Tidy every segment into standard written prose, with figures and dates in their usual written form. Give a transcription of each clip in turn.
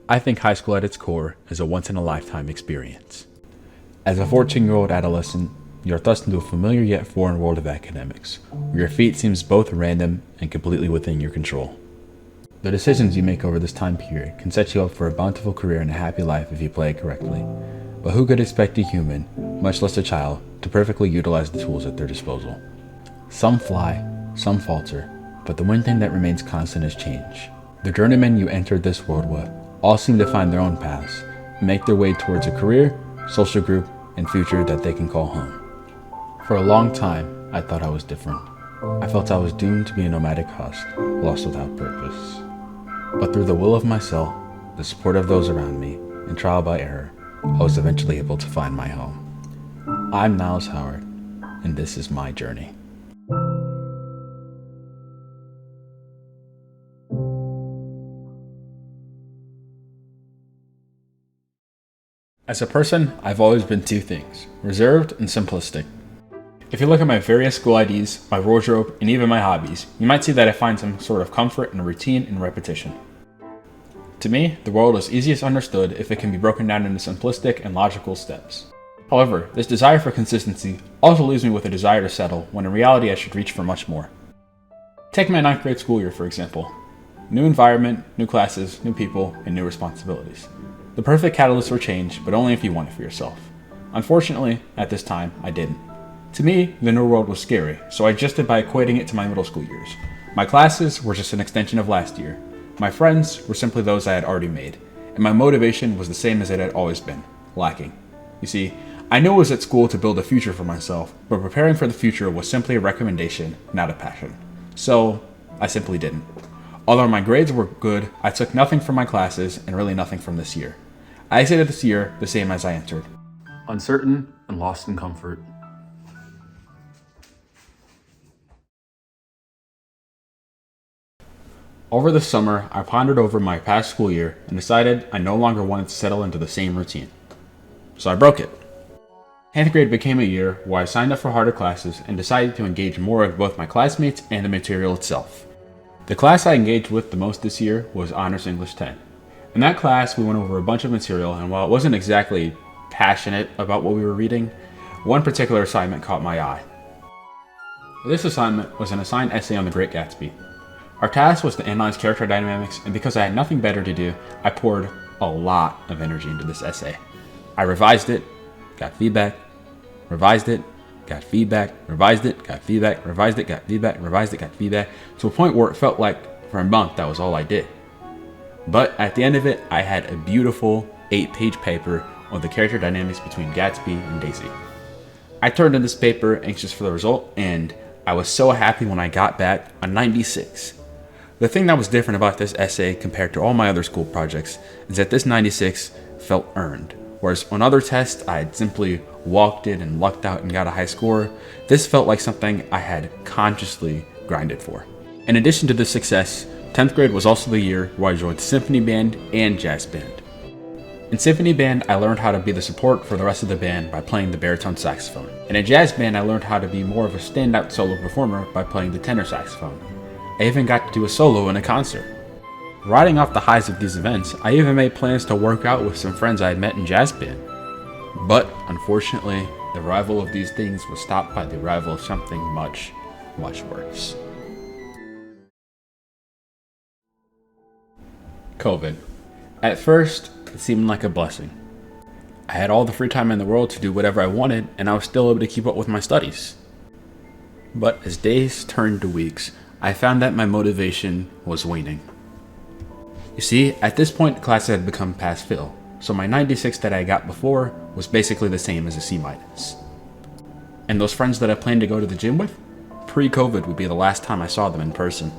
I think high school at its core is a once-in-a-lifetime experience. As a 14-year-old adolescent, you're thrust into a familiar yet foreign world of academics, where your fate seems both random and completely within your control. The decisions you make over this time period can set you up for a bountiful career and a happy life if you play it correctly. But who could expect a human, much less a child, to perfectly utilize the tools at their disposal? Some fly, some falter, but the one thing that remains constant is change. The journeymen you entered this world with all seem to find their own paths and make their way towards a career, social group, and future that they can call home. For a long time, I thought I was different. I felt I was doomed to be a nomadic husk, lost without purpose. But through the will of myself, the support of those around me, and trial by error, I was eventually able to find my home. I'm Niles Howard, and this is my journey. As a person, I've always been two things: reserved and simplistic. If you look at my various school IDs, my wardrobe, and even my hobbies, you might see that I find some sort of comfort in routine and repetition. To me, the world is easiest understood if it can be broken down into simplistic and logical steps. However, this desire for consistency also leaves me with a desire to settle, when in reality I should reach for much more. Take my 9th grade school year, for example. New environment, new classes, new people, and new responsibilities. The perfect catalyst for change, but only if you want it for yourself. Unfortunately, at this time, I didn't. To me, the new world was scary, so I adjusted by equating it to my middle school years. My classes were just an extension of last year. My friends were simply those I had already made, and my motivation was the same as it had always been: lacking. You see, I knew I was at school to build a future for myself, but preparing for the future was simply a recommendation, not a passion. So, I simply didn't. Although my grades were good, I took nothing from my classes and really nothing from this year. I exited this year the same as I entered: uncertain and lost in comfort. Over the summer, I pondered over my past school year and decided I no longer wanted to settle into the same routine. So I broke it. 10th grade became a year where I signed up for harder classes and decided to engage more with both my classmates and the material itself. The class I engaged with the most this year was Honors English 10. In that class, we went over a bunch of material, and while it wasn't exactly passionate about what we were reading, one particular assignment caught my eye. This assignment was an assigned essay on The Great Gatsby. Our task was to analyze character dynamics, and because I had nothing better to do, I poured a lot of energy into this essay. I revised it, got feedback, revised it, got feedback, revised it, got feedback, revised it, got feedback, revised it, got feedback, to a point where it felt like for a month that was all I did. But at the end of it, I had a beautiful 8-page paper on the character dynamics between Gatsby and Daisy. I turned in this paper anxious for the result, and I was so happy when I got back a 96. The thing that was different about this essay compared to all my other school projects is that this 96 felt earned. Whereas on other tests, I had simply walked in and lucked out and got a high score, this felt like something I had consciously grinded for. In addition to this success, 10th grade was also the year where I joined symphony band and jazz band. In symphony band, I learned how to be the support for the rest of the band by playing the baritone saxophone. And in jazz band, I learned how to be more of a standout solo performer by playing the tenor saxophone. I even got to do a solo in a concert. Riding off the highs of these events, I even made plans to work out with some friends I had met in jazz band. But unfortunately, the arrival of these things was stopped by the arrival of something much, much worse. COVID. At first, it seemed like a blessing. I had all the free time in the world to do whatever I wanted, and I was still able to keep up with my studies. But as days turned to weeks, I found that my motivation was waning. You see, at this point, the class had become pass fail, so my 96 that I got before was basically the same as a C-. And those friends that I planned to go to the gym with, pre-COVID would be the last time I saw them in person.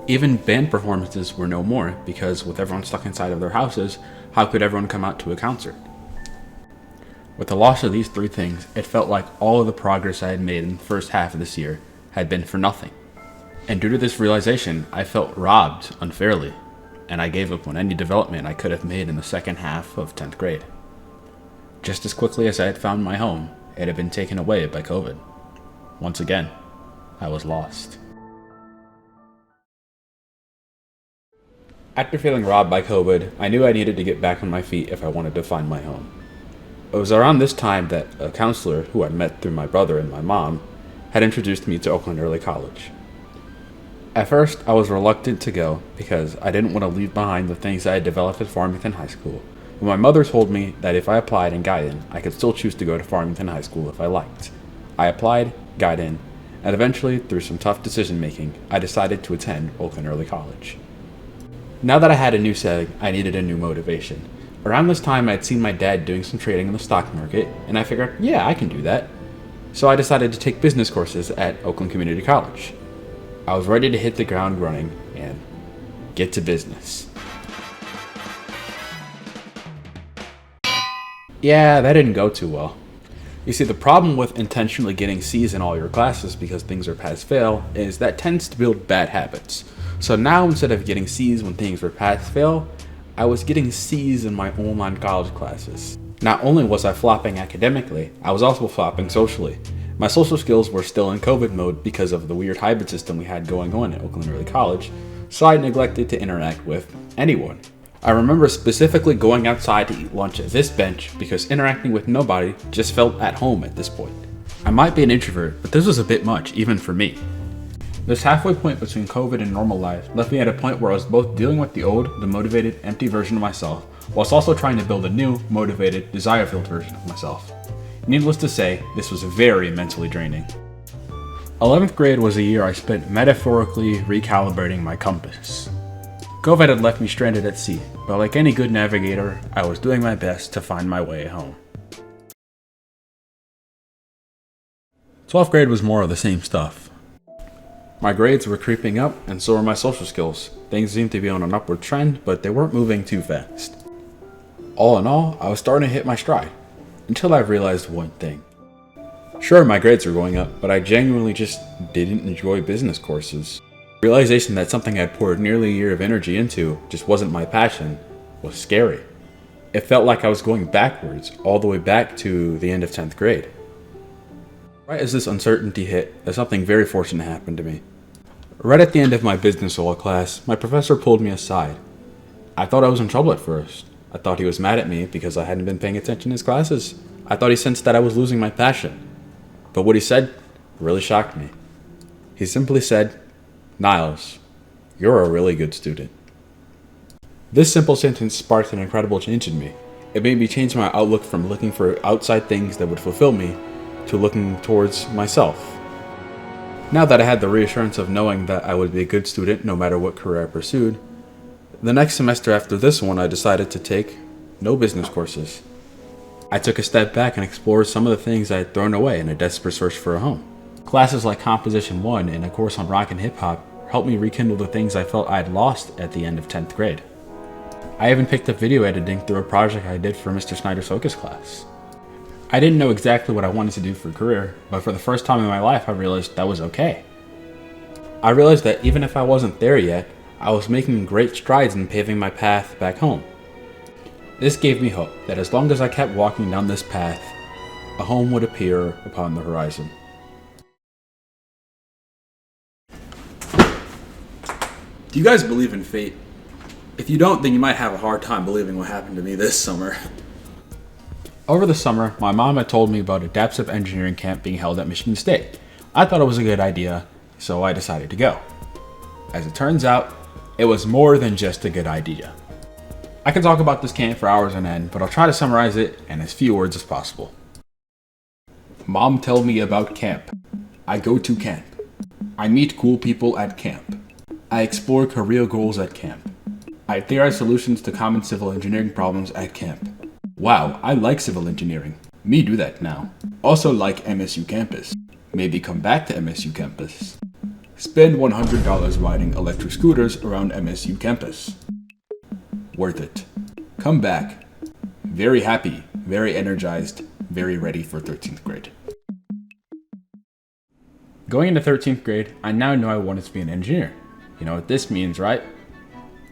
Even band performances were no more, because with everyone stuck inside of their houses, how could everyone come out to a concert? With the loss of these three things, it felt like all of the progress I had made in the first half of this year had been for nothing. And due to this realization, I felt robbed unfairly, and I gave up on any development I could have made in the second half of 10th grade. Just as quickly as I had found my home, it had been taken away by COVID. Once again, I was lost. After feeling robbed by COVID, I knew I needed to get back on my feet if I wanted to find my home. It was around this time that a counselor, who I met through my brother and my mom, had introduced me to Oakland Early College. At first, I was reluctant to go because I didn't want to leave behind the things I had developed at Farmington High School, but my mother told me that if I applied and got in, I could still choose to go to Farmington High School if I liked. I applied, got in, and eventually, through some tough decision making, I decided to attend Oakland Early College. Now that I had a new setting, I needed a new motivation. Around this time, I'd seen my dad doing some trading in the stock market, and I figured, yeah, I can do that. So I decided to take business courses at Oakland Community College. I was ready to hit the ground running and get to business. Yeah, that didn't go too well. You see, the problem with intentionally getting C's in all your classes because things are pass-fail is that tends to build bad habits. So now, instead of getting C's when things were pass-fail, I was getting C's in my online college classes. Not only was I flopping academically, I was also flopping socially. My social skills were still in COVID mode because of the weird hybrid system we had going on at Oakland Early College, so I neglected to interact with anyone. I remember specifically going outside to eat lunch at this bench because interacting with nobody just felt at home at this point. I might be an introvert, but this was a bit much, even for me. This halfway point between COVID and normal life left me at a point where I was both dealing with the old, demotivated, empty version of myself, whilst also trying to build a new, motivated, desire-filled version of myself. Needless to say, this was very mentally draining. 11th grade was a year I spent metaphorically recalibrating my compass. COVID had left me stranded at sea, but like any good navigator, I was doing my best to find my way home. 12th grade was more of the same stuff. My grades were creeping up, and so were my social skills. Things seemed to be on an upward trend, but they weren't moving too fast. All in all, I was starting to hit my stride, until I realized one thing. Sure, my grades were going up, but I genuinely just didn't enjoy business courses. The realization that something I'd poured nearly a year of energy into just wasn't my passion was scary. It felt like I was going backwards, all the way back to the end of 10th grade. Right as this uncertainty hit, something very fortunate happened to me. Right at the end of my business law class, my professor pulled me aside. I thought I was in trouble at first. I thought he was mad at me because I hadn't been paying attention in his classes. I thought he sensed that I was losing my passion. But what he said really shocked me. He simply said, "Niles, you're a really good student." This simple sentence sparked an incredible change in me. It made me change my outlook from looking for outside things that would fulfill me to looking towards myself. Now that I had the reassurance of knowing that I would be a good student no matter what career I pursued, the next semester after this one I decided to take no business courses. I took a step back and explored some of the things I had thrown away in a desperate search for a home. Classes like Composition 1 and a course on rock and hip hop helped me rekindle the things I felt I had lost at the end of 10th grade. I even picked up video editing through a project I did for Mr. Snyder's focus class. I didn't know exactly what I wanted to do for a career, but for the first time in my life I realized that was okay. I realized that even if I wasn't there yet, I was making great strides in paving my path back home. This gave me hope that as long as I kept walking down this path, a home would appear upon the horizon. Do you guys believe in fate? If you don't, then you might have a hard time believing what happened to me this summer. Over the summer, my mom had told me about a DAPSIP engineering camp being held at Michigan State. I thought it was a good idea, so I decided to go. As it turns out, it was more than just a good idea. I could talk about this camp for hours on end, but I'll try to summarize it in as few words as possible. Mom tell me about camp. I go to camp. I meet cool people at camp. I explore career goals at camp. I theorize solutions to common civil engineering problems at camp. Wow, I like civil engineering. Me do that now. Also like MSU campus. Maybe come back to MSU campus. Spend $100 riding electric scooters around MSU campus. Worth it. Come back. Very happy, very energized, very ready for 13th grade. Going into 13th grade, I now know I wanted to be an engineer. You know what this means, right?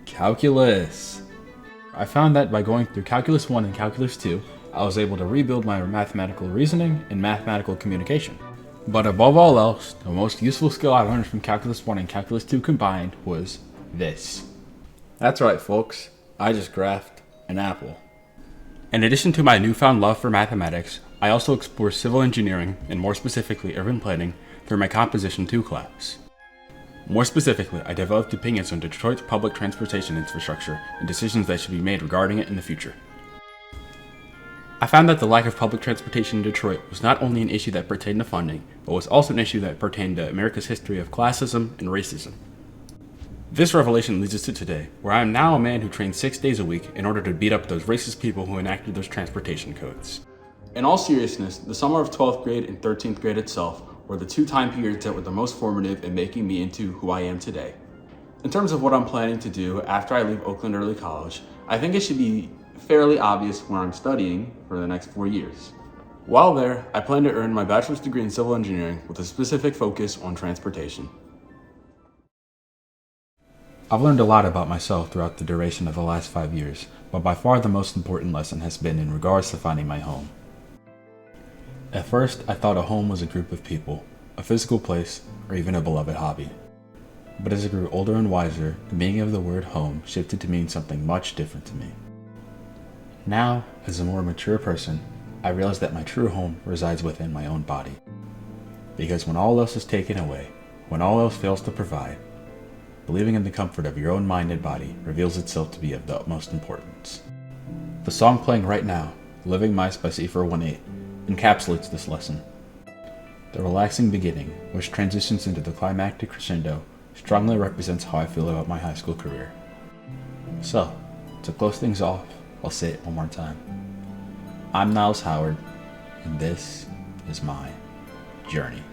Calculus. I found that by going through Calculus 1 and Calculus 2, I was able to rebuild my mathematical reasoning and mathematical communication. But above all else, the most useful skill I learned from Calculus 1 and Calculus 2 combined was this. That's right, folks. I just graphed an apple. In addition to my newfound love for mathematics, I also explore civil engineering, and more specifically urban planning, through my Composition 2 class. More specifically, I developed opinions on Detroit's public transportation infrastructure and decisions that should be made regarding it in the future. I found that the lack of public transportation in Detroit was not only an issue that pertained to funding, but was also an issue that pertained to America's history of classism and racism. This revelation leads us to today, where I am now a man who trains 6 days a week in order to beat up those racist people who enacted those transportation codes. In all seriousness, the summer of 12th grade and 13th grade itself were the two time periods that were the most formative in making me into who I am today. In terms of what I'm planning to do after I leave Oakland Early College, I think it should be fairly obvious where I'm studying for the next 4 years. While there, I plan to earn my bachelor's degree in civil engineering with a specific focus on transportation. I've learned a lot about myself throughout the duration of the last 5 years, but by far the most important lesson has been in regards to finding my home. At first, I thought a home was a group of people, a physical place, or even a beloved hobby. But as I grew older and wiser, the meaning of the word home shifted to mean something much different to me. Now, as a more mature person, I realize that my true home resides within my own body. Because when all else is taken away, when all else fails to provide, believing in the comfort of your own mind and body reveals itself to be of the utmost importance. The song playing right now, Living Mice by C418, encapsulates this lesson. The relaxing beginning, which transitions into the climactic crescendo, strongly represents how I feel about my high school career. So, to close things off, I'll say it one more time. I'm Niles Howard, and this is my journey.